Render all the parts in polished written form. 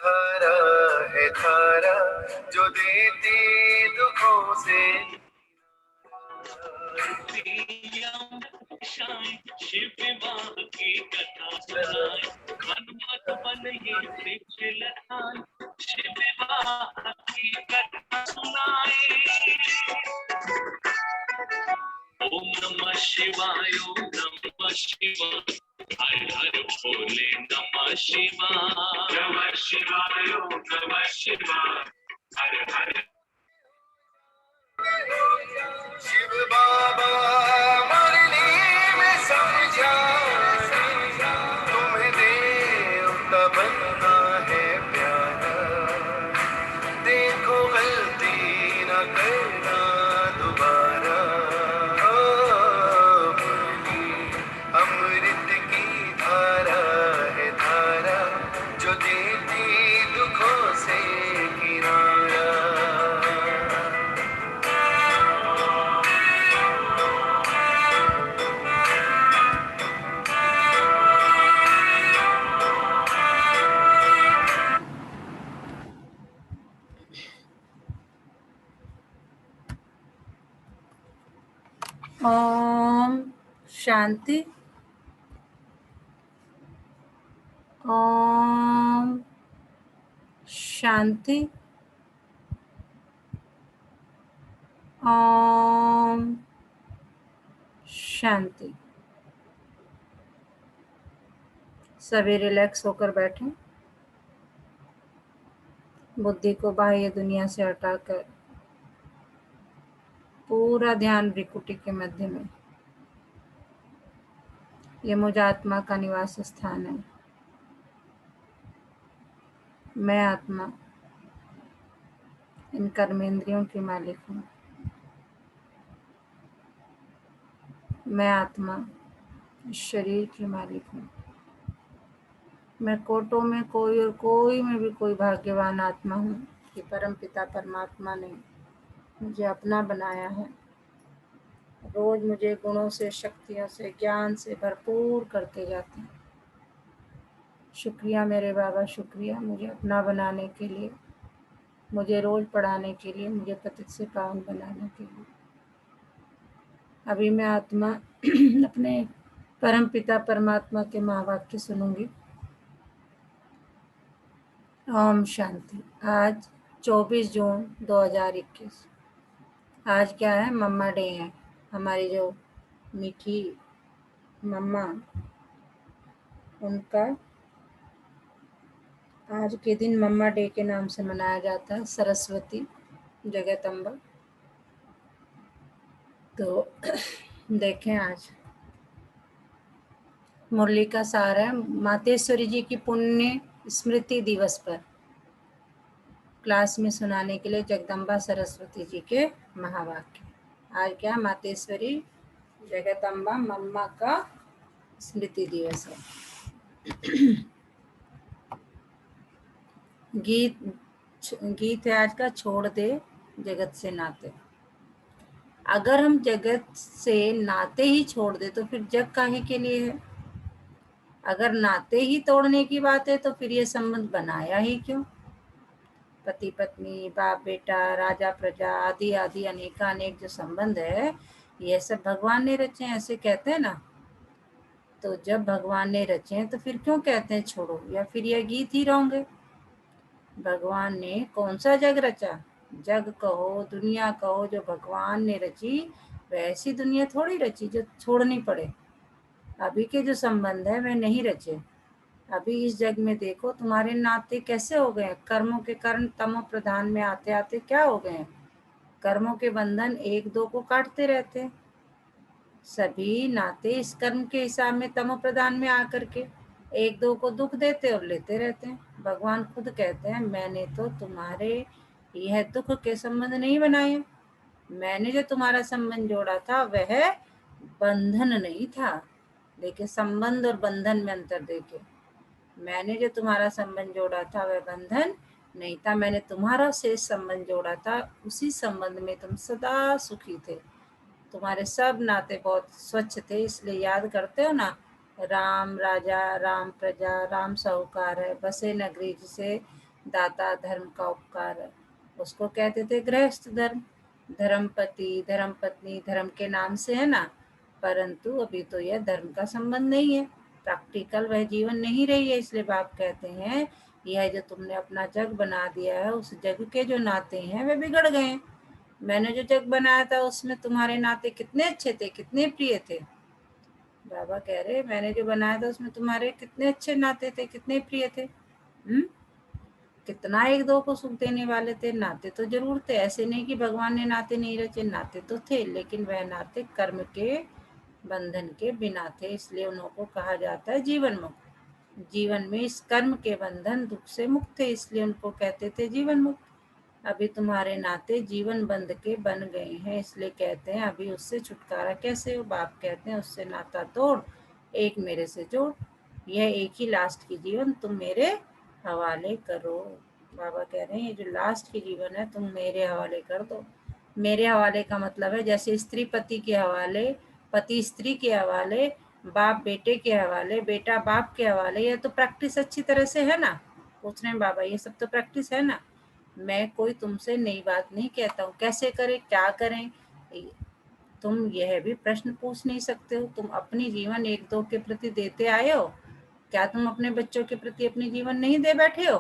धारा है धारा जो देती दुखों से शिव विवाह की कथा सुनाए हनुमत बन ये वृक्ष लखाए शिव विवाह की कथा सुनाए ओम नमः शिवाय ओम नमः शिवाय हर हर भोले नमः शिवाय ओम नमः शिवाय हर हर शिव बाबा मुरली में समझा तुम्हें देवता बनना है प्यारा देखो गलती न करना दोबारा मुरली अमृत की धारा है धारा जो देती दुखों से किनारा ओम शांति। ओम शांति। ओम शांति। सभी रिलैक्स होकर बैठें। बुद्धि को बाह्य दुनिया से हटाकर पूरा ध्यान भ्रिकुटी के मध्य में। ये मुझ आत्मा का निवास स्थान है। मैं आत्मा इन कर्मेंद्रियों की मालिक हूँ। मैं आत्मा इस शरीर की मालिक हूँ। मैं कोटों में कोई और कोई में भी कोई भाग्यवान आत्मा हूँ कि परमपिता परमात्मा ने मुझे अपना बनाया है। रोज मुझे गुणों से, शक्तियों से, ज्ञान से भरपूर करते जाते हैं। शुक्रिया मेरे बाबा, शुक्रिया मुझे अपना बनाने के लिए, मुझे रोज पढ़ाने के लिए, मुझे पतित से पावन बनाने के लिए। अभी मैं आत्मा अपने परम पिता परमात्मा के महावाक्य सुनूंगी। ओम शांति। आज 24 जून 2021। आज क्या है? मम्मा डे है। हमारी जो मीठी मम्मा, उनका आज के दिन मम्मा डे के नाम से मनाया जाता है। सरस्वती जगतम्बा। तो देखें, आज मुरली का सार है मातेश्वरी जी की पुण्य स्मृति दिवस पर क्लास में सुनाने के लिए जगदम्बा सरस्वती जी के महावाक्य। आज क्या? मातेश्वरी जगदम्बा मम्मा का स्मृति दिवस है। गीत है आज का, छोड़ दे जगत से नाते। अगर हम जगत से नाते ही छोड़ दे तो फिर जग काहे के लिए है? अगर नाते ही तोड़ने की बात है तो फिर ये संबंध बनाया ही क्यों? पति पत्नी, बाप बेटा, राजा प्रजा आदि आदि अनेकानेक जो संबंध है, ये सब भगवान ने रचे हैं, ऐसे कहते हैं ना। तो जब भगवान ने रचे हैं तो फिर क्यों कहते हैं छोड़ो? या फिर यह गीत ही रॉन्ग है? भगवान ने कौन सा जग रचा? जग कहो, दुनिया कहो, जो भगवान ने रची वैसी दुनिया थोड़ी रची जो छोड़नी पड़े। अभी के जो संबंध है वे नहीं रचे। अभी इस जग में देखो तुम्हारे नाते कैसे हो गए। कर्मों के कारण तमो प्रधान में आते आते क्या हो गए? कर्मों के बंधन एक दो को काटते रहते। सभी नाते इस कर्म के हिसाब में तमो प्रधान में आकर के एक दो को दुख देते और लेते रहते हैं। भगवान खुद कहते हैं, मैंने तो तुम्हारे यह दुख के संबंध नहीं बनाए। मैंने जो तुम्हारा संबंध जोड़ा था वह बंधन नहीं था। देखिए, संबंध और बंधन में अंतर देखिए। मैंने जो तुम्हारा संबंध जोड़ा था वह बंधन नहीं था। मैंने तुम्हारा शेष संबंध जोड़ा था, उसी संबंध में तुम सदा सुखी थे। तुम्हारे सब नाते बहुत स्वच्छ थे। इसलिए याद करते हो ना, राम राजा, राम प्रजा, राम साहूकार है, बसे नगरी जिसे दाता धर्म का उपकार है। उसको कहते थे गृहस्थ धर्म, धर्मपति धर्म पत्नी धर्म के नाम से है ना, परंतु अभी तो यह धर्म का संबंध नहीं है, प्रैक्टिकल वह जीवन नहीं रही है। इसलिए बाप कहते हैं यह जो तुमने अपना जग बना दिया है, उस जग के जो नाते हैं वे बिगड़ गए हैं। मैंने जो जग बनाया था उसमें तुम्हारे नाते कितने अच्छे थे, कितने प्रिय थे। बाबा कह रहे मैंने जो बनाया था उसमें तुम्हारे कितने अच्छे नाते थे, कितने प्रिय थे। कितना एक दो को सुख देने वाले थे। नाते तो जरूर थे, ऐसे नहीं कि भगवान ने नाते नहीं रचे, नाते तो थे, लेकिन वह नाते कर्म के बंधन के बिना थे, इसलिए उनको कहा जाता है जीवन मुक्त। जीवन में इस कर्म के बंधन दुख से मुक्त थे, इसलिए उनको कहते थे जीवन मुक्त। अभी तुम्हारे नाते जीवन बंध के बन गए हैं, इसलिए कहते हैं अभी उससे छुटकारा कैसे हो। बाप कहते हैं उससे नाता तोड़, एक मेरे से जोड़, यह एक ही लास्ट की जीवन तुम मेरे हवाले करो। बाबा कह रहे हैं ये जो लास्ट की जीवन है तुम मेरे हवाले कर दो। मेरे हवाले का मतलब है जैसे स्त्री पति के हवाले, पति स्त्री के हवाले, बाप बेटे के हवाले, बेटा बाप के हवाले। ये तो प्रैक्टिस अच्छी तरह से है ना। पूछ रहे हैं बाबा ये सब तो प्रैक्टिस है ना। मैं कोई तुमसे नई बात नहीं कहता हूँ, कैसे करें क्या करें तुम यह भी प्रश्न पूछ नहीं सकते हो। तुम अपनी जीवन एक दो के प्रति देते आए हो, क्या तुम अपने बच्चों के प्रति अपनी जीवन नहीं दे बैठे हो।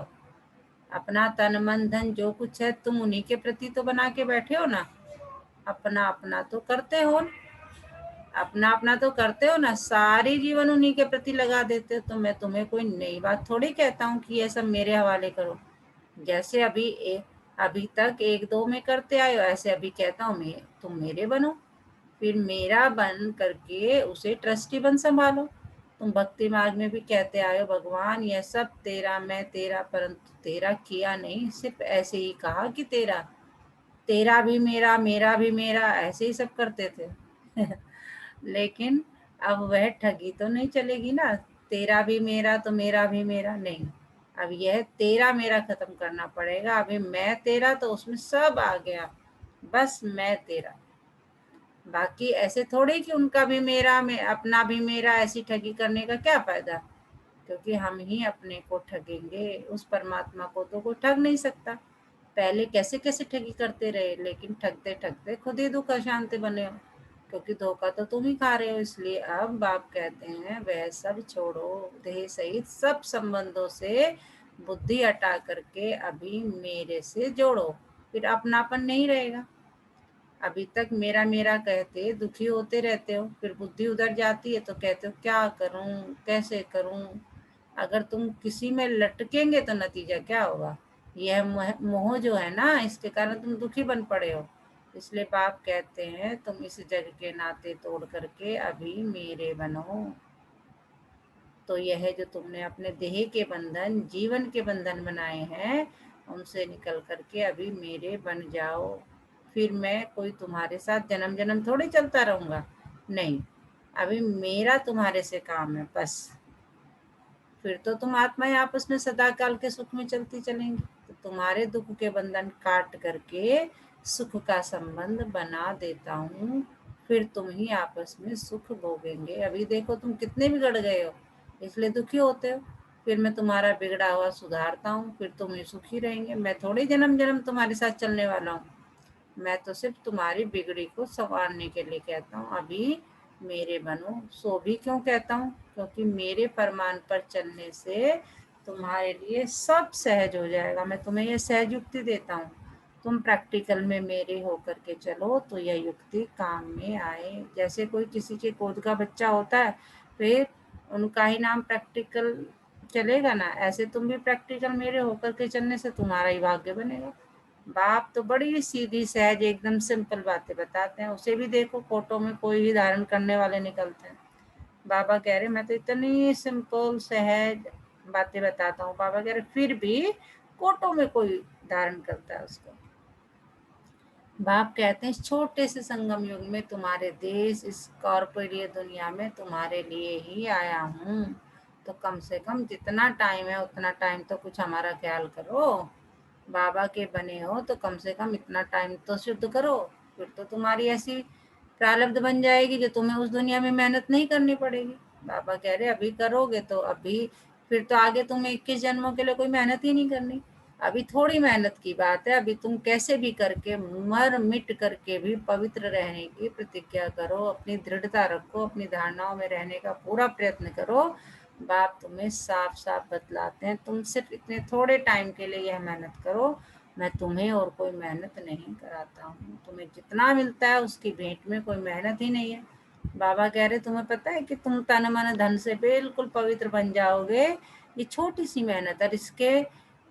अपना तन मन धन जो कुछ है तुम उन्हीं के प्रति तो बना के बैठे हो ना। अपना अपना तो करते हो, अपना अपना तो करते हो ना, सारी जीवन उन्हीं के प्रति लगा देते हो। तो मैं तुम्हें कोई नई बात थोड़ी कहता हूँ कि ये सब मेरे हवाले करो। जैसे अभी तक एक दो में करते आए हो, ऐसे अभी कहता हूँ मैं तुम मेरे बनो, फिर मेरा बन करके उसे ट्रस्टी बन संभालो। तुम भक्ति मार्ग में भी कहते आए हो भगवान यह सब तेरा, मैं तेरा, परंतु तेरा किया नहीं, सिर्फ ऐसे ही कहा कि तेरा, तेरा भी मेरा, मेरा भी मेरा, ऐसे ही सब करते थे। लेकिन अब वह ठगी तो नहीं चलेगी ना, तेरा भी मेरा तो मेरा भी मेरा नहीं। अब यह तेरा मेरा खत्म करना पड़ेगा। अभी मैं तेरा तो उसमें सब आ गया, बस मैं तेरा। बाकी ऐसे थोड़े कि उनका भी मेरा, मैं अपना भी मेरा, ऐसी ठगी करने का क्या फायदा। क्योंकि हम ही अपने को ठगेंगे, उस परमात्मा को तो कोई ठग नहीं सकता। पहले कैसे कैसे ठगी करते रहे, लेकिन ठगते ठगते खुद ही दुख अशांत बने हो, क्योंकि धोखा तो तुम ही खा रहे हो। इसलिए अब बाप कहते हैं वह सब छोड़ो, देह सहित सब संबंधों से बुद्धि हटा करके अभी मेरे से जोड़ो, फिर अपनापन नहीं रहेगा। अभी तक मेरा मेरा कहते दुखी होते रहते हो, फिर बुद्धि उधर जाती है तो कहते हो क्या करूं, कैसे करूं। अगर तुम किसी में लटकेंगे तो नतीजा क्या होगा। यह मोह जो है ना, इसके कारण तुम दुखी बन पड़े हो। इसलिए बाप कहते हैं तुम इस जग के नाते तोड़ करके अभी मेरे बनो। तो यह जो तुमने अपने देह के बंधन, जीवन के बंधन बनाए हैं, उनसे निकल करके अभी मेरे बन जाओ। फिर मैं कोई तुम्हारे साथ जन्म जन्म थोड़ी चलता रहूंगा, नहीं। अभी मेरा तुम्हारे से काम है बस। फिर तो तुम आत्माएं आपस में सदा काल के सुख में चलती चलेंगी। तो तुम्हारे दुख के बंधन काट करके सुख का संबंध बना देता हूँ, फिर तुम ही आपस में सुख भोगेंगे। अभी देखो तुम कितने बिगड़ गए हो, इसलिए दुखी होते हो। फिर मैं तुम्हारा बिगड़ा हुआ सुधारता हूँ, फिर तुम ही सुखी रहेंगे। मैं थोड़ी जन्म जन्म तुम्हारे साथ चलने वाला हूँ, मैं तो सिर्फ तुम्हारी बिगड़ी को संवारने के लिए कहता हूँ अभी मेरे बनो। सो भी क्यों कहता हूँ, क्योंकि मेरे फरमान पर चलने से तुम्हारे लिए सब सहज हो जाएगा। मैं तुम्हें यह सहज युक्ति देता हूँ, तुम प्रैक्टिकल में मेरे होकर के चलो तो यह युक्ति काम में आए। जैसे कोई किसी के गोद का बच्चा होता है, फिर उनका ही नाम प्रैक्टिकल चलेगा ना, ऐसे तुम भी प्रैक्टिकल मेरे होकर के चलने से तुम्हारा ही भाग्य बनेगा। बाप तो बड़ी सीधी सहज एकदम सिंपल बातें बताते हैं, उसे भी देखो फोटो में कोई भी धारण करने वाले निकलते हैं। बाबा कह रहे मैं तो इतनी सिंपल सहज बातें बताता हूँ, बाबा कह रहे फिर भी फोटो में कोई धारण करता है उसको। बाप कहते हैं इस छोटे से संगम युग में तुम्हारे देश, इस कॉर्पोरेट दुनिया में तुम्हारे लिए ही आया हूँ, तो कम से कम जितना टाइम है उतना टाइम तो कुछ हमारा ख्याल करो। बाबा के बने हो तो कम से कम इतना टाइम तो शुद्ध करो, फिर तो तुम्हारी ऐसी प्रारब्ध बन जाएगी जो तुम्हें उस दुनिया में मेहनत नहीं करनी पड़ेगी। बाबा कह रहे अभी करोगे तो अभी, फिर तो आगे तुम्हें 21 जन्मों के लिए कोई मेहनत ही नहीं करनी। अभी थोड़ी मेहनत की बात है, अभी तुम कैसे भी करके मर मिट करके भी पवित्र रहने की प्रतिज्ञा करो, अपनी दृढ़ता रखो, अपनी धारणाओं में रहने का पूरा प्रयत्न करो। बाप तुम्हें साफ साफ बतलाते हैं, तुम सिर्फ इतने थोड़े टाइम के लिए यह मेहनत करो, मैं तुम्हें और कोई मेहनत नहीं कराता हूँ। तुम्हें जितना मिलता है उसकी भेंट में कोई मेहनत ही नहीं है। बाबा कह रहे तुम्हें पता है कि तुम तन मन धन से बिल्कुल पवित्र बन जाओगे, ये छोटी सी मेहनत है।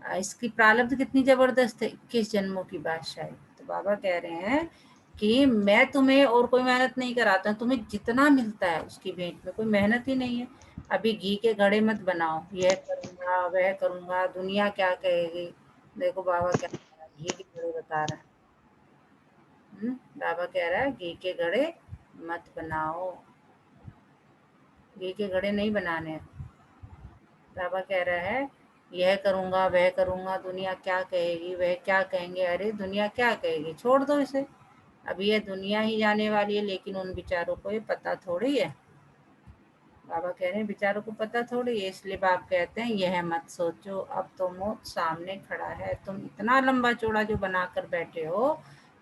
इसकी प्रारब्ध कितनी जबरदस्त है, 21 जन्मों की बादशाही। तो बाबा कह रहे हैं कि मैं तुम्हें और कोई मेहनत नहीं कराता, तुम्हें जितना मिलता है उसकी भेंट में कोई मेहनत ही नहीं है। अभी घी के घड़े मत बनाओ, यह करूंगा वह करूंगा, दुनिया क्या कहेगी। देखो बाबा क्या कह रहा है, घी के घड़े बता रहा है। बाबा कह रहा है घी के घड़े मत बनाओ, घी के घड़े नहीं बनाने हैं। बाबा कह रहा है यह करूंगा वह करूंगा, दुनिया क्या कहेगी वह क्या कहेंगे। अरे दुनिया क्या कहेगी, छोड़ दो इसे। अभी ये दुनिया ही जाने वाली है, लेकिन उन बेचारों को ये पता थोड़ी है। बाबा कह रहे हैं बेचारों को पता थोड़ी है, इसलिए बाप कहते हैं यह मत सोचो, अब तो मौत सामने खड़ा है। तुम इतना लंबा चौड़ा जो बनाकर बैठे हो,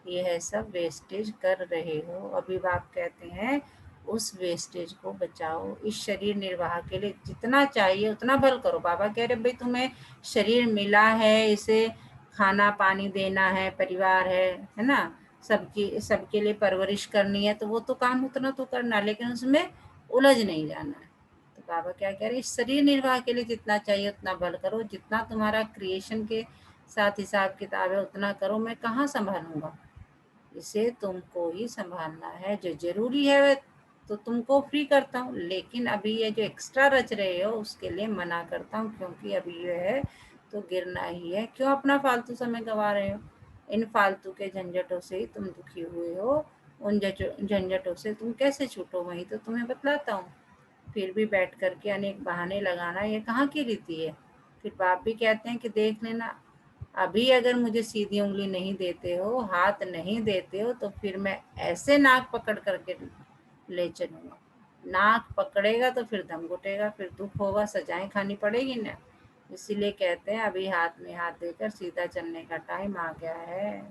यह सब वेस्टेज कर रहे हो। अभी बाप कहते हैं उस वेस्टेज को बचाओ। इस शरीर निर्वाह के लिए जितना चाहिए उतना भल करो। बाबा कह रहे भाई तुम्हें शरीर मिला है, इसे खाना पानी देना है, परिवार है ना, सबके लिए परवरिश करनी है, तो वो तो काम उतना तो करना, लेकिन उसमें उलझ नहीं जाना है। तो बाबा क्या कह रहे हैं, शरीर निर्वाह के लिए जितना चाहिए उतना भल करो, जितना तुम्हारा क्रिएशन के साथ हिसाब किताब है उतना करो, मैं कहाँ संभालूंगा, इसे तुमको ही संभालना है। जो जरूरी है वह तो तुमको फ्री करता हूँ, लेकिन अभी ये जो एक्स्ट्रा रच रहे हो उसके लिए मना करता हूँ, क्योंकि अभी ये है तो गिरना ही है। क्यों अपना फालतू समय गंवा रहे हो, इन फालतू के झंझटों से ही तुम दुखी हुए हो। उन झंझटों से तुम कैसे छूटो वही तो तुम्हें बतलाता हूँ। फिर भी बैठ करके अनेक बहाने लगाना ये कहाँ की रीति है। फिर बाप भी कहते हैं कि देख लेना, अभी अगर मुझे सीधी उंगली नहीं देते हो, हाथ नहीं देते हो, तो फिर मैं ऐसे नाक पकड़ करके ले चलूंगा। नाक पकड़ेगा तो फिर दम घुटेगा, फिर दुख होगा, सजाएं खानी पड़ेगी ना। इसीलिए कहते हैं अभी हाथ में हाथ देकर सीधा चलने का टाइम आ गया है।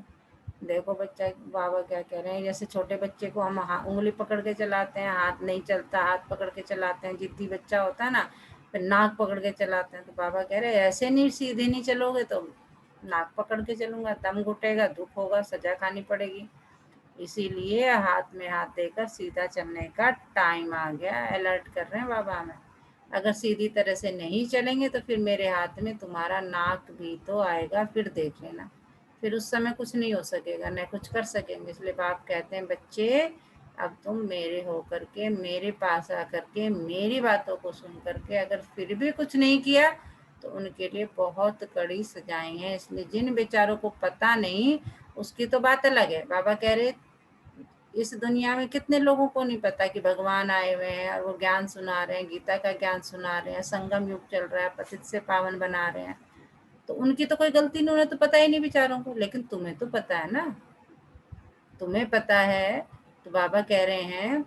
देखो बच्चा, बाबा क्या कह रहे हैं, जैसे छोटे बच्चे को हम उंगली पकड़ के चलाते हैं, हाथ नहीं चलता, हाथ पकड़ के चलाते हैं, जिद्दी बच्चा होता है ना, फिर नाक पकड़ के चलाते हैं। तो बाबा कह रहे हैं ऐसे नहीं, सीधे नहीं चलोगे तो नाक पकड़ के चलूंगा, दम घुटेगा, दुख होगा, सजा खानी पड़ेगी। इसीलिए हाथ में हाथ देकर सीधा चलने का टाइम आ गया। अलर्ट कर रहे हैं बाबा हमें। अगर सीधी तरह से नहीं चलेंगे तो फिर मेरे हाथ में तुम्हारा नाक भी तो आएगा, फिर देख लेना। फिर उस समय कुछ नहीं हो सकेगा, न कुछ कर सकेंगे। इसलिए बाप कहते हैं बच्चे, अब तुम मेरे हो करके, मेरे पास आ करके, मेरी बातों को सुन करके अगर फिर भी कुछ नहीं किया तो उनके लिए बहुत कड़ी सजाएं हैं। इसलिए जिन बेचारों को पता नहीं उसकी तो बात अलग है। बाबा कह रहे इस दुनिया में कितने लोगों को नहीं पता कि भगवान आए हुए हैं और वो ज्ञान सुना रहे हैं, गीता का ज्ञान सुना रहे हैं, संगम युग चल रहा है, पतित से पावन बना रहे हैं। तो उनकी तो कोई गलती नहीं, उन्हें तो पता ही नहीं बेचारों को, लेकिन तुम्हें तो पता है ना, तुम्हें पता है। तो बाबा कह रहे हैं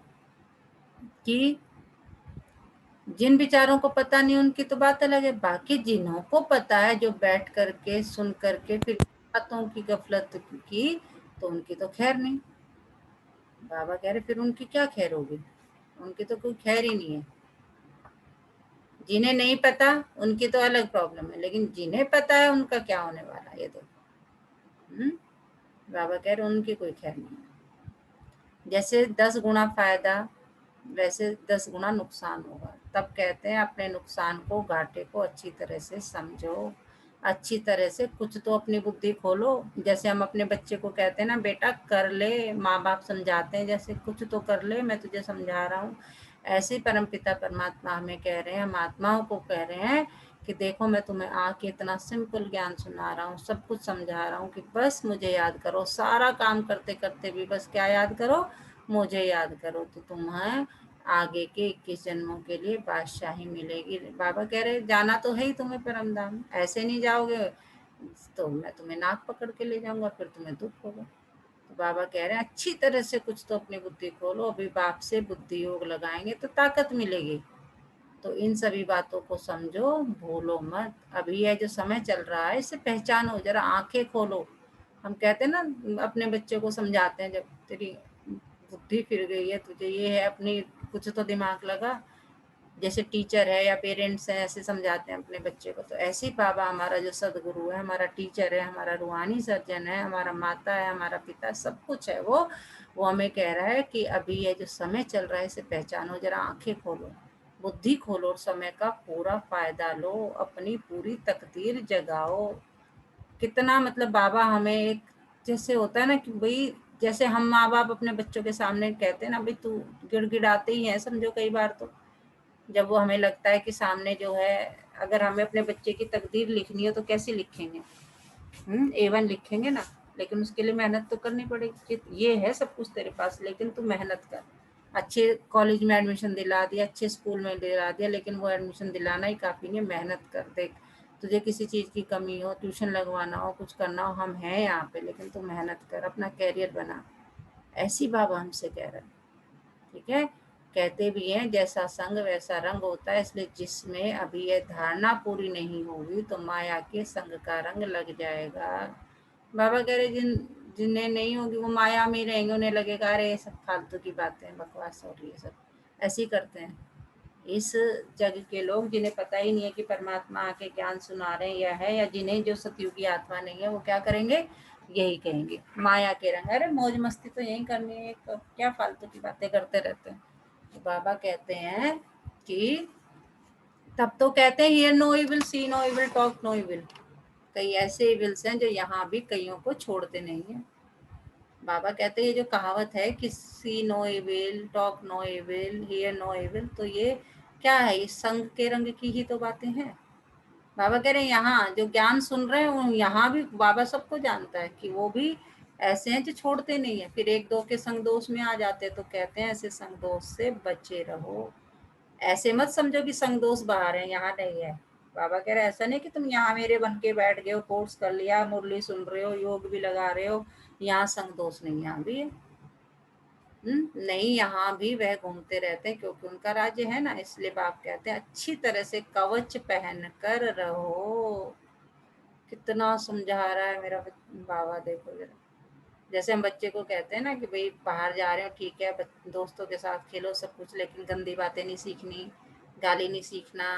कि जिन बेचारों को पता नहीं उनकी तो बात अलग है, बाकी जिन्हों को पता है, जो बैठ करके सुन करके फिर बातों की गफलत की, तो उनकी तो खैर नहीं। बाबा कह रहे फिर उनकी क्या खैर होगी, उनकी तो कोई खैर ही नहीं है। जिन्हें नहीं पता उनकी तो अलग प्रॉब्लम है, लेकिन जिन्हें पता है उनका क्या होने वाला है ये देखो। बाबा कह रहे उनकी कोई खैर नहीं है। जैसे 10 गुना फायदा वैसे 10 गुना नुकसान होगा। तब कहते हैं अपने नुकसान को, घाटे को अच्छी तरह से समझो, अच्छी तरह से कुछ तो अपनी बुद्धि खोलो। जैसे हम अपने बच्चे को कहते हैं ना बेटा कर ले, माँ बाप समझाते हैं जैसे कुछ तो कर ले, मैं तुझे समझा रहा हूँ। ऐसे ही परमपिता परमात्मा हमें कह रहे हैं, हम आत्माओं को कह रहे हैं कि देखो मैं तुम्हें आके इतना सिंपल ज्ञान सुना रहा हूँ, सब कुछ समझा रहा हूँ कि बस मुझे याद करो। सारा काम करते करते भी बस क्या याद करो, मुझे याद करो, तो तुम्हें आगे के 21 जन्मों के लिए बादशाही मिलेगी। बाबा कह रहे जाना तो है ही तुम्हें परम धाम, ऐसे नहीं जाओगे तो मैं तुम्हें नाक पकड़ के ले जाऊंगा, फिर तुम्हें दुख होगा। तो बाबा कह रहे हैं अच्छी तरह से कुछ तो अपनी बुद्धि खोलो। अभी बाप से बुद्धि योग लगाएंगे तो ताकत मिलेगी, तो इन सभी बातों को समझो, भूलो मत। अभी यह जो समय चल रहा है इसे पहचानो, जरा आंखें खोलो। हम कहते हैं ना, अपने बच्चों को समझाते हैं, जब तेरी बुद्धि फिर गई है, तुझे ये है, अपनी कुछ तो दिमाग लगा। जैसे टीचर है या पेरेंट्स हैं, ऐसे समझाते हैं अपने बच्चे को। तो ऐसे ही बाबा हमारा जो सदगुरु है, हमारा टीचर है, हमारा रूहानी सर्जन है, हमारा माता है, हमारा पिता, सब कुछ है वो हमें कह रहा है कि अभी ये जो समय चल रहा है इसे पहचानो, जरा आंखें खोलो, बुद्धि खोलो और समय का पूरा फायदा लो, अपनी पूरी तकदीर जगाओ। कितना मतलब बाबा हमें एक, जैसे होता है ना कि भाई, जैसे हम माँ बाप अपने बच्चों के सामने कहते हैं ना, भाई तू, गिड़गिड़ाते ही है समझो कई बार। तो जब वो हमें लगता है कि सामने जो है, अगर हमें अपने बच्चे की तकदीर लिखनी हो तो कैसे लिखेंगे? A1 लिखेंगे ना, लेकिन उसके लिए मेहनत तो करनी पड़ेगी। ये है सब कुछ तेरे पास, लेकिन तू मेहनत कर। अच्छे कॉलेज में एडमिशन दिला दिया, अच्छे स्कूल में दिला दिया, लेकिन वो एडमिशन दिलाना ही काफ़ी नहीं, मेहनत कर। देख, तुझे किसी चीज़ की कमी हो, ट्यूशन लगवाना हो, कुछ करना हो, हम हैं यहाँ पे, लेकिन तू मेहनत कर, अपना कैरियर बना। ऐसी बाबा हमसे कह रहा है। ठीक है, कहते भी हैं जैसा संग वैसा रंग होता है, इसलिए जिसमें अभी यह धारणा पूरी नहीं होगी तो माया के संग का रंग लग जाएगा। बाबा कह रहे जिन्हें नहीं होगी वो माया में रहेंगे, उन्हें लगेगा अरे ये सब फालतू की बातें, बकवास हो रही है, सब ऐसे ही करते हैं इस जग के लोग, जिन्हें पता ही नहीं है कि परमात्मा आके ज्ञान सुना रहे हैं, या है, या जिन्हें जो सतयुगी आत्मा नहीं है, वो क्या करेंगे? यही कहेंगे माया के रंग, अरे मौज मस्ती तो यही करनी है, क्या फालतू की बातें करते रहते हैं। तो बाबा कहते हैं कि तब तो कहते हैं hear no evil, see no evil, talk no evil. कई ऐसे इविल्स हैं जो यहाँ भी कईयों को छोड़ते नहीं है। बाबा कहते हैं ये जो कहावत है कि see no evil, talk no evil, hear no evil, तो ये क्या है? ये संग के रंग की ही तो बातें हैं। बाबा कह रहे हैं यहाँ जो ज्ञान सुन रहे हैं, यहाँ भी बाबा सबको जानता है कि वो भी ऐसे हैं जो छोड़ते नहीं है, फिर एक दो के संग दोष में आ जाते हैं। तो कहते हैं ऐसे संग दोष से बचे रहो। ऐसे मत समझो कि संग दोष बाहर है, यहाँ नहीं है। बाबा कह रहे हैं ऐसा नहीं कि तुम यहाँ मेरे बन के बैठ गए हो, कोर्स कर लिया, मुरली सुन रहे हो, योग भी लगा रहे हो, यहाँ संग दोष नहीं, यहाँ भी है। नहीं, यहाँ भी वह घूमते रहते हैं, क्योंकि उनका राज्य है ना, इसलिए बाप कहते हैं अच्छी तरह से कवच पहन कर रहो। कितना समझा रहा है मेरा बाबा, देखो जरा। जैसे हम बच्चे को कहते हैं ना कि भाई बाहर जा रहे हो, ठीक है, दोस्तों के साथ खेलो सब कुछ, लेकिन गंदी बातें नहीं सीखनी, गाली नहीं सीखना,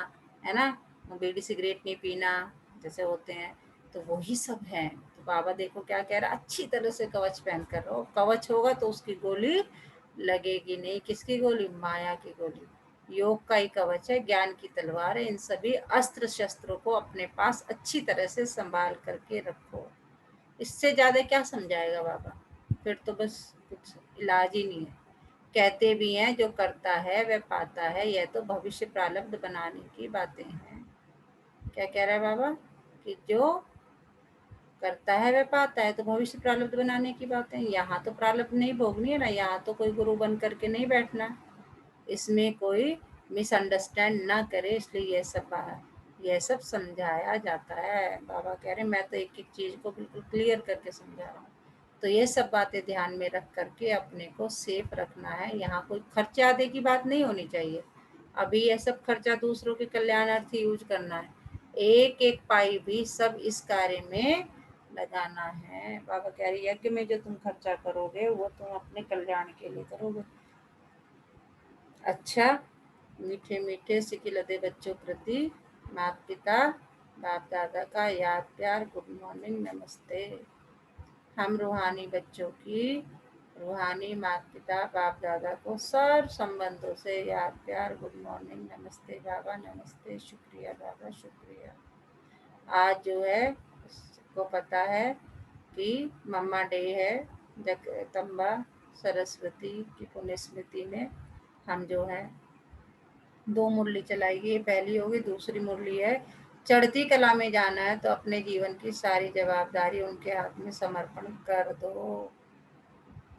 है ना, बीड़ी सिगरेट नहीं पीना, जैसे होते हैं। तो वही सब है। तो बाबा देखो क्या कह रहा है, अच्छी तरह से कवच पहन कर रहो। कवच होगा तो उसकी गोली लगेगी नहीं। किसकी गोली? माया की गोली। योग का ही कवच है, ज्ञान की तलवार है। इन सभी अस्त्र शस्त्रों को अपने पास अच्छी तरह से संभाल करके रखो। इससे ज्यादा क्या समझाएगा बाबा? फिर तो बस कुछ इलाज ही नहीं है। कहते भी हैं जो करता है वह पाता है, यह तो भविष्य प्रारब्ध बनाने की बातें हैं। क्या कह रहा है बाबा? कि जो करता है वह पाता है, तो भविष्य प्रारब्ध बनाने की बातें। यहाँ तो प्रारब्ध नहीं भोगनी है ना, यहाँ तो कोई गुरु बन करके नहीं बैठना। इसमें कोई मिसअंडरस्टैंड ना करे, इसलिए यह सब समझाया जाता है। बाबा कह रहे हैं मैं तो एक एक चीज को बिल्कुल क्लियर करके समझा रहा हूँ। तो ये सब बातें ध्यान में रख करके अपने को सेफ रखना है। यहाँ कोई खर्चा आदि की बात नहीं होनी चाहिए। अभी ये सब खर्चा दूसरों के कल्याणार्थ यूज करना है। एक एक पाई भी सब इस कार्य में लगाना है। बाबा कह रही यज्ञ में जो तुम खर्चा करोगे वो तुम अपने कल्याण के लिए करोगे। अच्छा, मीठे मीठे सिकिलते बच्चों प्रति माता पिता बाप दादा का याद प्यार, गुड मॉर्निंग, नमस्ते। हम रूहानी बच्चों की रूहानी माता पिता बाप दादा को सर्व संबंधों से याद प्यार, गुड मॉर्निंग, नमस्ते बाबा, नमस्ते, शुक्रिया बाबा, शुक्रिया। आज जो है उसको पता है कि मम्मा डे है, जगदम्बा सरस्वती की पुण्य स्मृति में हम जो है 2 मुरली चलाएगी। ये पहली होगी। दूसरी मुरली है चढ़ती कला में जाना है तो अपने जीवन की सारी जवाबदारी उनके हाथ में समर्पण कर दो।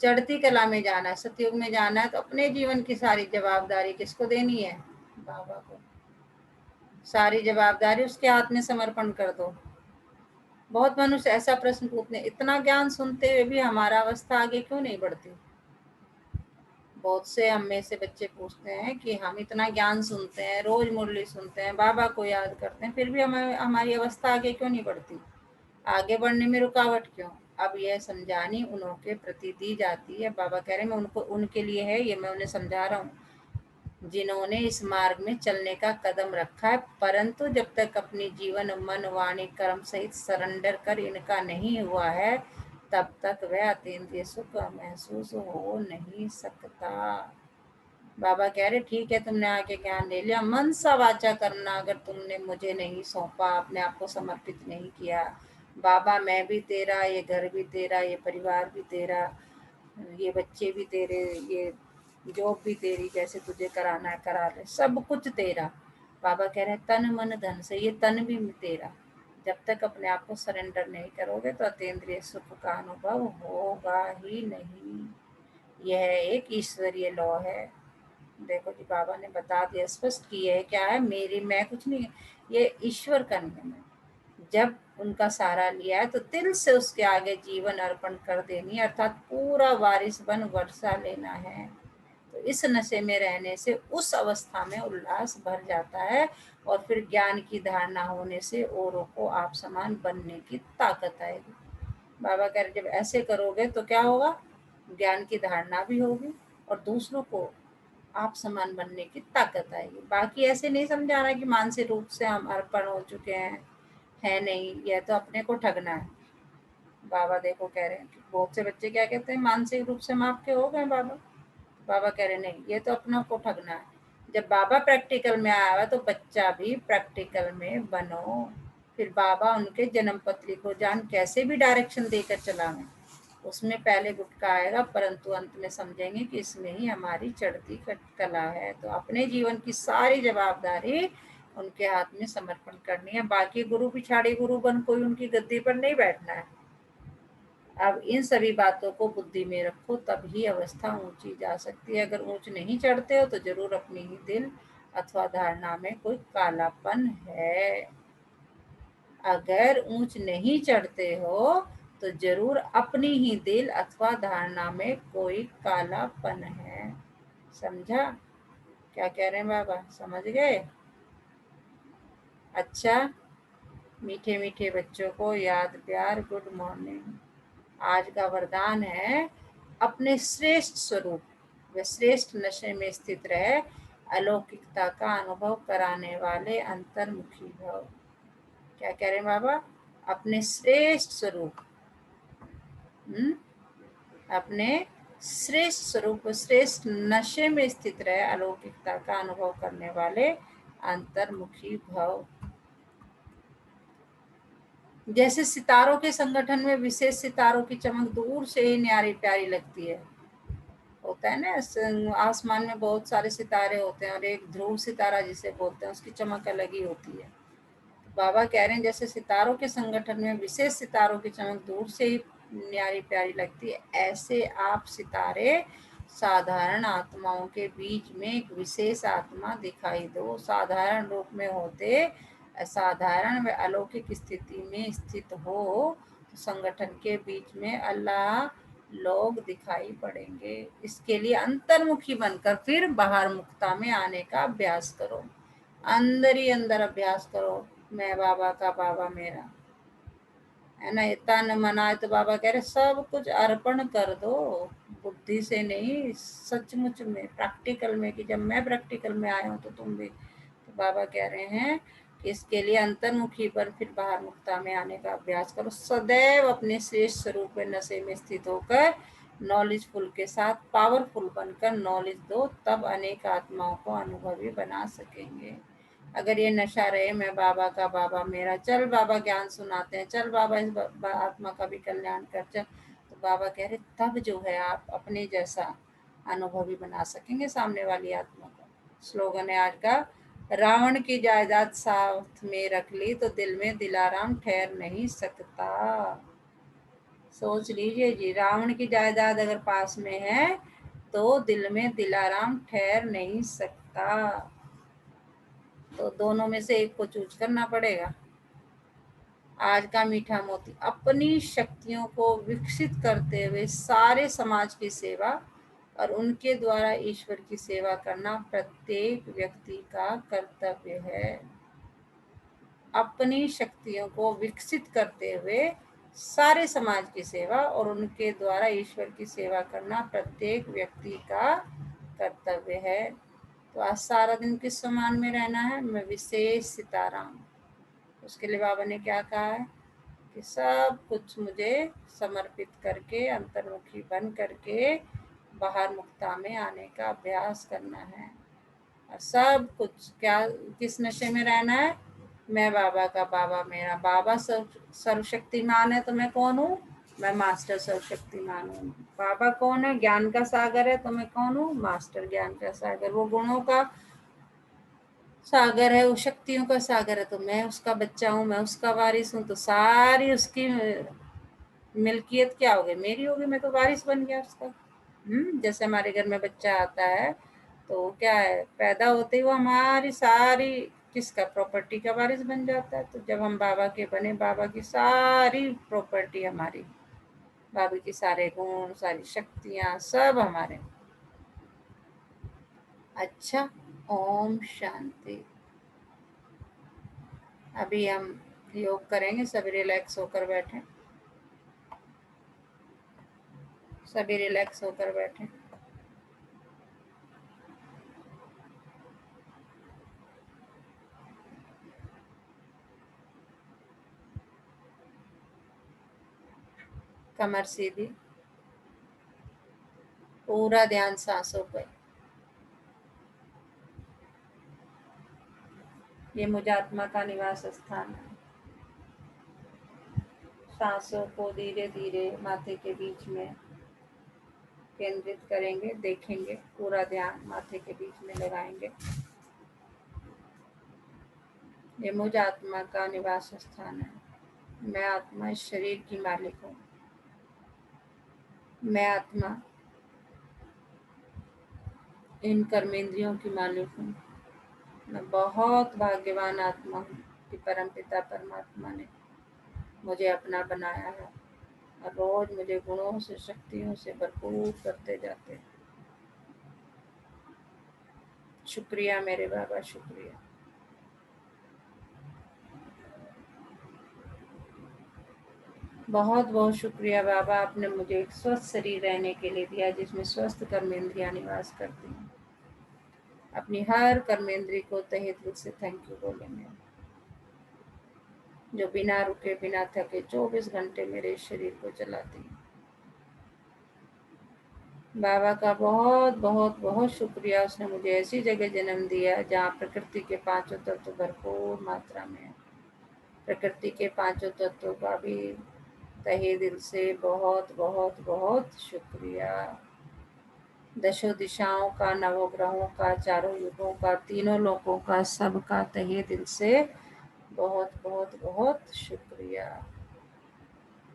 चढ़ती कला में जाना है, सतयुग में जाना है तो अपने जीवन की सारी जवाबदारी किसको देनी है? बाबा को। सारी जवाबदारी उसके हाथ में समर्पण कर दो। बहुत मनुष्य ऐसा प्रश्न पूछते हैं, इतना ज्ञान सुनते हुए भी हमारा अवस्था आगे क्यों नहीं बढ़ती? बहुत से हम में से बच्चे पूछते हैं कि हम इतना ज्ञान सुनते हैं, रोज मुरली सुनते हैं, बाबा को याद करते हैं, फिर भी हमें हमारी अवस्था आगे क्यों नहीं बढ़ती, आगे बढ़ने में रुकावट क्यों। अब यह समझानी उनके प्रति दी जाती है। बाबा कह रहे हैं मैं उनको, उनके लिए है ये, मैं उन्हें समझा रहा हूँ जिन्होंने इस मार्ग में चलने का कदम रखा है, परंतु जब तक अपनी जीवन मन वाणी कर्म सहित सरेंडर कर इनका नहीं हुआ है, तब तक वह अतीन्द्रिय सुख महसूस हो नहीं सकता। बाबा कह रहे ठीक है, तुमने आके ज्ञान ले लिया, मन सा वाचा करना, अगर तुमने मुझे नहीं सौंपा, अपने आप को समर्पित नहीं किया, बाबा मैं भी तेरा, ये घर भी तेरा, ये परिवार भी तेरा, ये बच्चे भी तेरे, ये जॉब भी तेरी, जैसे तुझे कराना है करा ले, सब कुछ तेरा। बाबा कह रहे हैं तन मन धन से, ये तन भी तेरा। जब तक अपने आप को सरेंडर नहीं करोगे तो अतीन्द्रिय सुख का अनुभव होगा ही नहीं। यह एक ईश्वरीय लॉ है। देखो जी, बाबा ने बता दिया, स्पष्ट किया है क्या है, मेरी मैं कुछ नहीं, ये ईश्वर का नियम है। जब उनका सहारा लिया है तो दिल से उसके आगे जीवन अर्पण कर देनी, अर्थात पूरा वारिस बन वर्षा लेना है। तो इस नशे में रहने से उस अवस्था में उल्लास भर जाता है और फिर ज्ञान की धारणा होने से औरों को आप समान बनने की ताकत आएगी। बाबा कह रहे जब ऐसे करोगे तो क्या होगा, ज्ञान की धारणा भी होगी और दूसरों को आप समान बनने की ताकत आएगी। बाकी ऐसे नहीं समझा रहा कि मानसिक रूप से हम अर्पण हो चुके हैं, है नहीं, यह तो अपने को ठगना है। बाबा देखो कह रहे हैं कि बहुत से बच्चे क्या कहते हैं, मानसिक रूप से हम आपके हो गए बाबा। बाबा कह रहे नहीं, ये तो अपना को ठगना है। जब बाबा प्रैक्टिकल में आया हुआ तो बच्चा भी प्रैक्टिकल में बनो। फिर बाबा उनके जन्म पत्री को जान कैसे भी डायरेक्शन देकर चलावें, उसमें पहले गुटका आएगा, परंतु अंत में समझेंगे कि इसमें ही हमारी चढ़ती कला है। तो अपने जीवन की सारी जवाबदारी उनके हाथ में समर्पण करनी है। बाकी गुरु पिछाड़ी गुरु बन कोई उनकी गद्दी पर नहीं बैठना है। अब इन सभी बातों को बुद्धि में रखो, तभी अवस्था ऊंची जा सकती है। अगर ऊंच नहीं चढ़ते हो तो जरूर अपनी ही दिल अथवा धारणा में कोई कालापन है। अगर ऊंच नहीं चढ़ते हो तो जरूर अपनी ही दिल अथवा धारणा में कोई कालापन है। समझा क्या कह रहे हैं बाबा, समझ गए। अच्छा, मीठे मीठे बच्चों को याद प्यार, गुड मॉर्निंग। आज का वरदान है अपने श्रेष्ठ स्वरूप व श्रेष्ठ नशे में स्थित रहे, अलौकिकता का अनुभव कराने वाले अंतर्मुखी भव। क्या कह रहे हैं बाबा, अपने श्रेष्ठ स्वरूप, अपने श्रेष्ठ स्वरूप श्रेष्ठ नशे में स्थित रहे, अलौकिकता का अनुभव करने वाले अंतर्मुखी भव। जैसे सितारों के संगठन में विशेष सितारों की चमक दूर से ही न्यारी प्यारी लगती है। होता है ना, आसमान में बहुत सारे सितारे होते हैं और एक ध्रुव सितारा जिसे बोलते हैं, उसकी चमक अलग ही होती है। बाबा कह रहे हैं जैसे सितारों के संगठन में विशेष सितारों की चमक दूर से ही न्यारी प्यारी लगती है, ऐसे आप सितारे साधारण आत्माओं के बीच में एक विशेष आत्मा दिखाई दो। साधारण रूप में होते असाधारण व अलौकिक स्थिति में स्थित हो तो संगठन के बीच में अल्लाह लोग दिखाई पड़ेंगे। इसके लिए अंतर्मुखी बनकर फिर बाहर मुक्ता में आने का अभ्यास करो। अंदर ही अंदर अभ्यास करो, मैं बाबा का, बाबा मेरा, है ना। तन मन आए तो बाबा कह रहे सब कुछ अर्पण कर दो, बुद्धि से नहीं, सचमुच में प्रैक्टिकल में, कि जब मैं प्रैक्टिकल में आया हूँ तो तुम भी। तो बाबा कह रहे हैं कि इसके लिए अंतर्मुखी पर फिर बाहर मुक्ता में आने का अभ्यास करो। सदैव अपने श्रेष्ठ स्वरूप नशे में स्थित होकर नॉलेजफुल के साथ पावरफुल बनकर नॉलेज दो, तब अनेक आत्माओं को अनुभवी बना सकेंगे। अगर ये नशा रहे, मैं बाबा का, बाबा मेरा, चल बाबा ज्ञान सुनाते हैं, चल बाबा इस आत्मा का भी कल्याण कर, चल, तो बाबा कह रहे तब जो है आप अपने जैसा अनुभवी बना सकेंगे सामने वाली आत्मा को। स्लोगन है आज का, रावण की जायदाद साथ में रख ली तो दिल में दिलाराम ठहर नहीं सकता। सोच लीजिए जी, रावण की जायदाद अगर पास में है तो दिल में दिलाराम ठहर नहीं सकता। तो दोनों में से एक को चूज करना पड़ेगा। आज का मीठा मोती, अपनी शक्तियों को विकसित करते हुए सारे समाज की सेवा और उनके द्वारा ईश्वर की सेवा करना प्रत्येक व्यक्ति का कर्तव्य है। अपनी शक्तियों को विकसित करते हुए सारे समाज की सेवा और उनके द्वारा ईश्वर की सेवा करना प्रत्येक व्यक्ति का कर्तव्य है। तो आज सारा दिन किस समान में रहना है? मैं विशेष सितारा हूँ। उसके लिए बाबा ने क्या कहा है कि सब कुछ मुझे समर्पित करके, अंतर्मुखी बन करके बाहर मुक्ता में आने का अभ्यास करना है। और सब कुछ क्या, किस नशे में रहना है? मैं बाबा का, बाबा मेरा। बाबा सर्वशक्तिमान है तो मैं कौन हूँ? मैं मास्टर सर्वशक्तिमान हूँ। बाबा कौन है? ज्ञान का सागर है तो मैं कौन हूँ? मास्टर ज्ञान का सागर। वो गुणों का सागर है, वो शक्तियों का सागर है तो मैं उसका बच्चा हूँ, मैं उसका वारिस हूँ। तो सारी उसकी मिल्कियत क्या हो गई? मेरी होगी। मैं तो वारिस बन गया उसका। जैसे हमारे घर में बच्चा आता है तो क्या है, पैदा होते ही वो हमारी सारी किसका, प्रॉपर्टी का वारिस बन जाता है। तो जब हम बाबा के बने, बाबा की सारी प्रॉपर्टी हमारी, बाबा की सारे गुण, सारी शक्तियाँ सब हमारे। अच्छा, ओम शांति। अभी हम योग करेंगे, सभी रिलैक्स होकर बैठे, सभी रिलैक्स होकर बैठे। कमर सीधी, पूरा ध्यान सांसों पर। ये मुझ आत्मा का निवास स्थान है। सांसों को धीरे धीरे माथे के बीच में केंद्रित करेंगे, देखेंगे, पूरा ध्यान माथे के बीच में लगाएंगे। ये मुझ आत्मा का निवास स्थान है। मैं आत्मा इस शरीर की मालिक हूँ। मैं आत्मा इन कर्मेंद्रियों की मालिक हूँ। मैं बहुत भाग्यवान आत्मा हूँ कि परमपिता परमात्मा ने मुझे अपना बनाया है और रोज मुझे गुणों से, शक्तियों से भरपूर करते जाते हैं। शुक्रिया मेरे बाबा, शुक्रिया। बहुत बहुत शुक्रिया बाबा, आपने मुझे एक स्वस्थ शरीर रहने के लिए दिया जिसमें स्वस्थ कर्मेंद्रियां निवास करती हैं। अपनी हर कर्मेंद्री को तहे दिल से थैंक यू बोलेंगे, जो बिना रुके बिना थके 24 घंटे मेरे शरीर को चलाती है। बाबा का बहुत बहुत बहुत शुक्रिया, उसने मुझे ऐसी जगह जन्म दिया जहाँ प्रकृति के पांचों तत्व भरपूर मात्रा में है। प्रकृति के पांचों तत्वों का भी तहे दिल से बहुत बहुत बहुत शुक्रिया। दशों दिशाओं का, नवग्रहों का, चारों युगों का, तीनों लोकों का, सबका तहे दिल से बहुत बहुत बहुत शुक्रिया।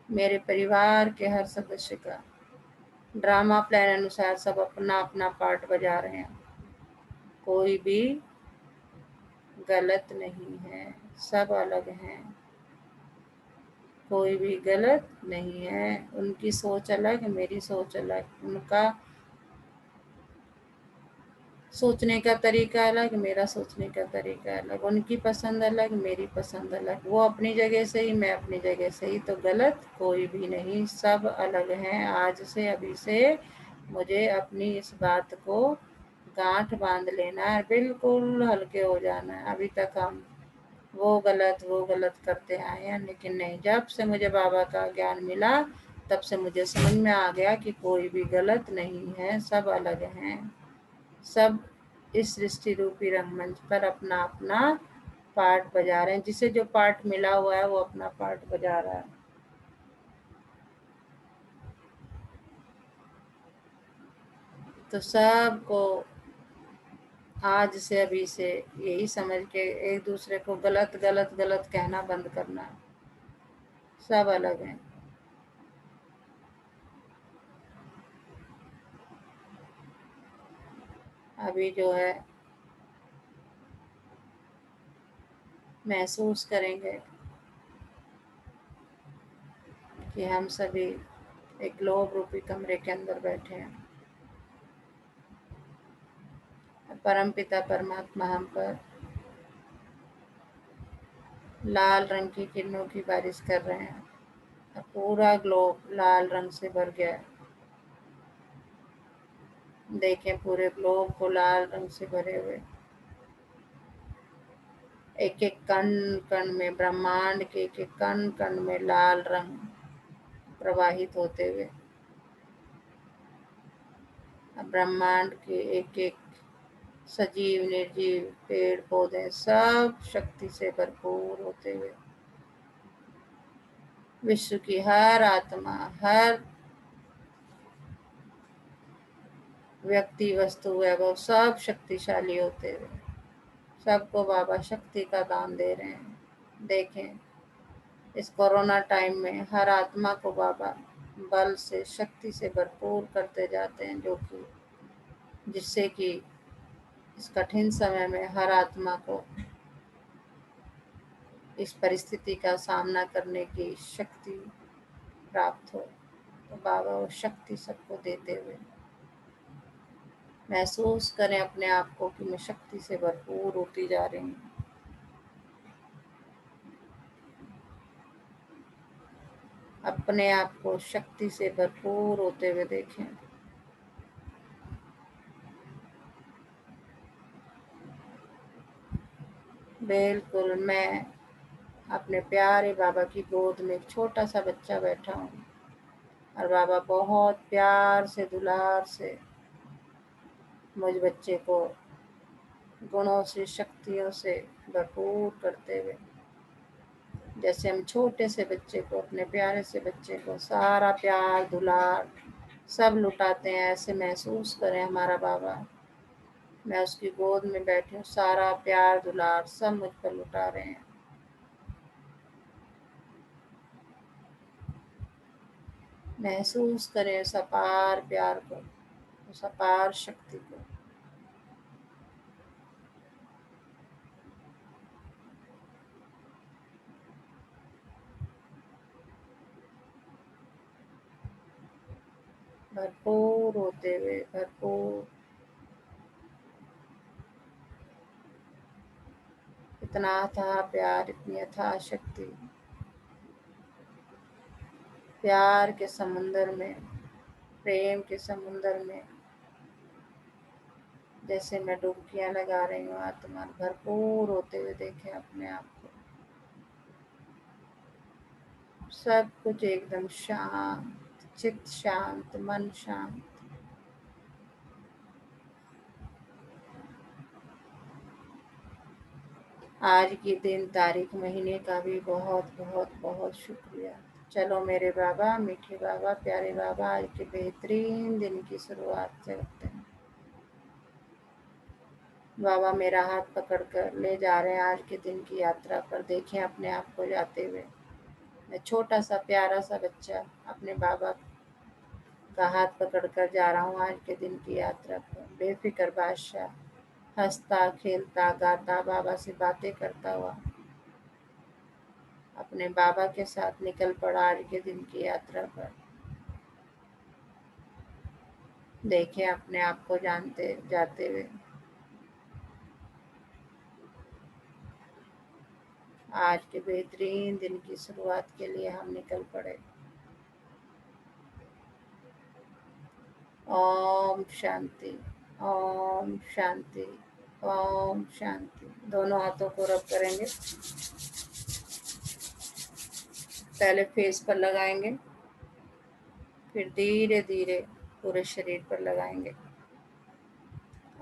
मेरे परिवार के हर सदस्य का ड्रामा प्लान अनुसार सब अपना अपना पार्ट बजा रहे हैं। कोई भी गलत नहीं है, सब अलग हैं। कोई भी गलत नहीं है। उनकी सोच अलग, मेरी सोच अलग, उनका सोचने का तरीका अलग, मेरा सोचने का तरीका अलग, उनकी पसंद अलग, मेरी पसंद अलग। वो अपनी जगह सही, मैं अपनी जगह सही। तो गलत कोई भी नहीं, सब अलग हैं। आज से, अभी से मुझे अपनी इस बात को गांठ बांध लेना है, बिल्कुल हल्के हो जाना है। अभी तक हम वो गलत करते आए हैं, लेकिन नहीं, जब से मुझे बाबा का ज्ञान मिला तब से मुझे समझ में आ गया कि कोई भी गलत नहीं है, सब अलग हैं। सब इस सृष्टि रूपी रंगमंच पर अपना अपना पार्ट बजा रहे हैं। जिसे जो पार्ट मिला हुआ है वो अपना पार्ट बजा रहा है। तो सबको आज से, अभी से यही समझ के एक दूसरे को गलत गलत गलत कहना बंद करना है। सब अलग हैं। अभी जो है महसूस करेंगे कि हम सभी एक ग्लोब रूपी कमरे के अंदर बैठे हैं। परमपिता परमात्मा हम पर लाल रंग की किरणों की बारिश कर रहे हैं और पूरा ग्लोब लाल रंग से भर गया है। देखें पूरे ग्लोब को लाल रंग से भरे हुए, एक एक कण कण में, ब्रह्मांड के एक एक कण कण में लाल रंग प्रवाहित होते हुए, ब्रह्मांड के एक एक सजीव निर्जीव पेड़ पौधे सब शक्ति से भरपूर होते हुए, विश्व की हर आत्मा, हर व्यक्ति, वस्तु, वैभव सब शक्तिशाली होते हुए सबको बाबा शक्ति का दान दे रहे हैं। देखें इस कोरोना टाइम में हर आत्मा को बाबा बल से, शक्ति से भरपूर करते जाते हैं, जो कि जिससे कि इस कठिन समय में हर आत्मा को इस परिस्थिति का सामना करने की शक्ति प्राप्त हो। तो बाबा वो शक्ति सबको देते हुए महसूस करें अपने आप को कि मैं शक्ति से भरपूर होती जा रही हूँ। अपने आप को शक्ति से भरपूर होते हुए देखें। बिल्कुल मैं अपने प्यारे बाबा की गोद में एक छोटा सा बच्चा बैठा हूँ और बाबा बहुत प्यार से, दुलार से मुझ बच्चे को गुणों से, शक्तियों से भरपूर करते हुए, जैसे हम छोटे से बच्चे को, अपने प्यारे से बच्चे को सारा प्यार दुलार सब लुटाते हैं, ऐसे महसूस करें हमारा बाबा, मैं उसकी गोद में बैठी हूँ, सारा प्यार दुलार सब मुझ पर लुटा रहे हैं। महसूस करें उस अपार प्यार को, उस अपार शक्ति को। भरपूर होते हुए, भरपूर, इतना अथाह प्यार, इतनी अथाह शक्ति, प्यार के समुंदर में, प्रेम के समुंदर में जैसे मैं डुबकियां लगा रही हूँ, आत्मा भरपूर होते हुए देखें अपने आप को। सब कुछ एकदम शांत, चित्त शांत, मन शांत। आज की दिन, तारीख, महीने का भी बहुत बहुत बहुत शुक्रिया। चलो मेरे बाबा, मीठे बाबा, प्यारे बाबा, आज के बेहतरीन दिन की शुरुआत करते हैं। बाबा मेरा हाथ पकड़कर ले जा रहे हैं आज के दिन की यात्रा पर। देखें अपने आप को जाते हुए, मैं छोटा सा प्यारा सा बच्चा अपने बाबा का हाथ पकड़कर जा रहा हूँ आज के दिन की यात्रा पर। बेफिक्र बादशाह, हंसता खेलता गाता, बाबा से बातें करता हुआ अपने बाबा के साथ निकल पड़ा आज के दिन की यात्रा पर। देखें अपने आप को जानते जाते हुए, आज के बेहतरीन दिन की शुरुआत के लिए हम निकल पड़े। ओम शांति, ओम शांति, ओम शांति। दोनों हाथों को रब करेंगे, पहले फेस पर लगाएंगे, फिर धीरे धीरे पूरे शरीर पर लगाएंगे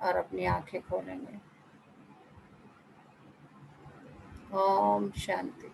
और अपनी आंखें खोलेंगे। ओम शांति।